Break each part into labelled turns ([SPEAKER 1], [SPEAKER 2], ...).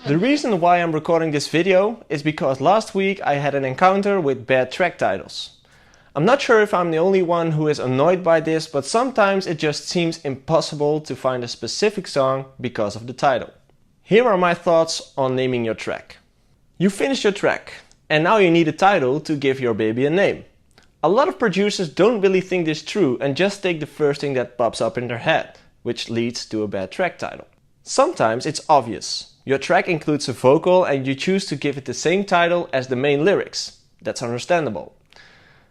[SPEAKER 1] The reason why I'm recording this video is because last week I had an encounter with bad track titles. I'm not sure if I'm the only one who is annoyed by this, but sometimes it just seems impossible to find a specific song because of the title. Here are my thoughts on naming your track. You finished your track, and now you need a title to give your baby a name. A lot of producers don't really think this true and just take the first thing that pops up in their head, which leads to a bad track title. Sometimes it's obvious. Your track includes a vocal and you choose to give it the same title as the main lyrics. That's understandable.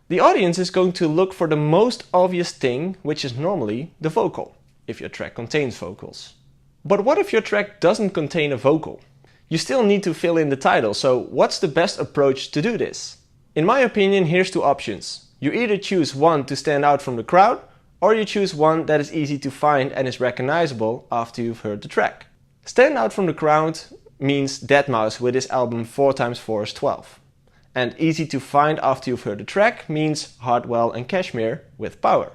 [SPEAKER 1] The audience is going to look for the most obvious thing, which is normally the vocal, if your track contains vocals. But what if your track doesn't contain a vocal? You still need to fill in the title, so what's the best approach to do this? In my opinion, here's two options. You either choose one to stand out from the crowd, or you choose one that is easy to find and is recognizable after you've heard the track. Stand out from the crowd means deadmau5 with his album 4x4 is 12. And easy to find after you've heard the track means Hardwell and Kashmir with Power.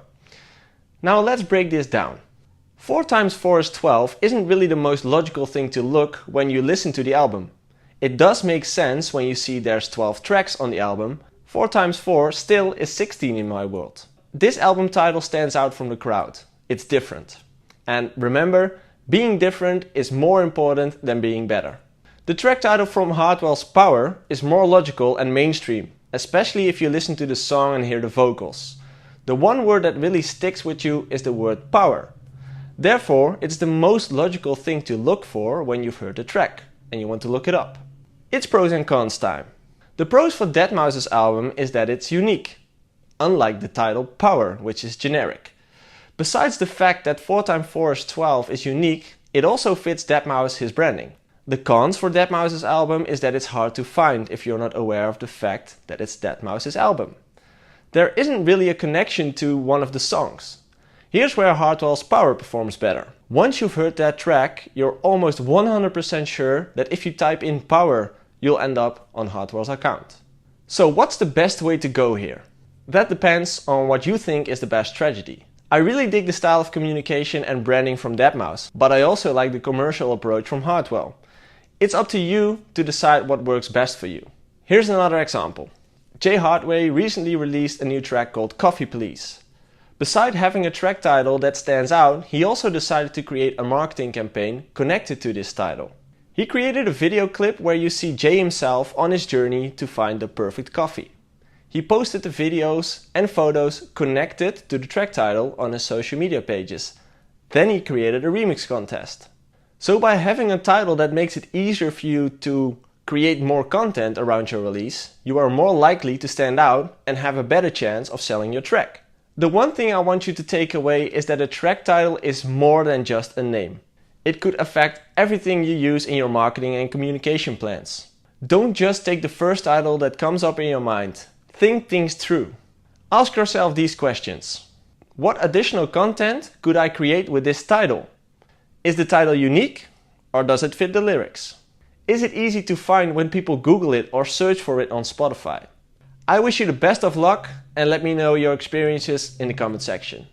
[SPEAKER 1] Now let's break this down. 4x4 is 12 isn't really the most logical thing to look when you listen to the album. It does make sense when you see there's 12 tracks on the album. 4x4 still is 16 in my world. This album title stands out from the crowd. It's different. And remember, being different is more important than being better. The track title from Hardwell's Power is more logical and mainstream, especially if you listen to the song and hear the vocals. The one word that really sticks with you is the word power. Therefore, it's the most logical thing to look for when you've heard the track and you want to look it up. It's pros and cons time. The pros for deadmau5's album is that it's unique, unlike the title Power, which is generic. Besides the fact that 4x4 is 12 is unique, it also fits deadmau5 his branding. The cons for deadmau5's album is that it's hard to find if you're not aware of the fact that it's deadmau5's album. There isn't really a connection to one of the songs. Here's where Hardwell's Power performs better. Once you've heard that track, you're almost 100% sure that if you type in Power, you'll end up on Hardwell's account. So what's the best way to go here? That depends on what you think is the best strategy. I really dig the style of communication and branding from deadmau5, but I also like the commercial approach from Hardwell. It's up to you to decide what works best for you. Here's another example. Jay Hardway recently released a new track called Coffee Please. Beside having a track title that stands out, he also decided to create a marketing campaign connected to this title. He created a video clip where you see Jay himself on his journey to find the perfect coffee. He posted the videos and photos connected to the track title on his social media pages. Then he created a remix contest. So by having a title that makes it easier for you to create more content around your release, you are more likely to stand out and have a better chance of selling your track. The one thing I want you to take away is that a track title is more than just a name. It could affect everything you use in your marketing and communication plans. Don't just take the first title that comes up in your mind. Think things through. Ask yourself these questions. What additional content could I create with this title? Is the title unique, or does it fit the lyrics? Is it easy to find when people Google it or search for it on Spotify? I wish you the best of luck and let me know your experiences in the comment section.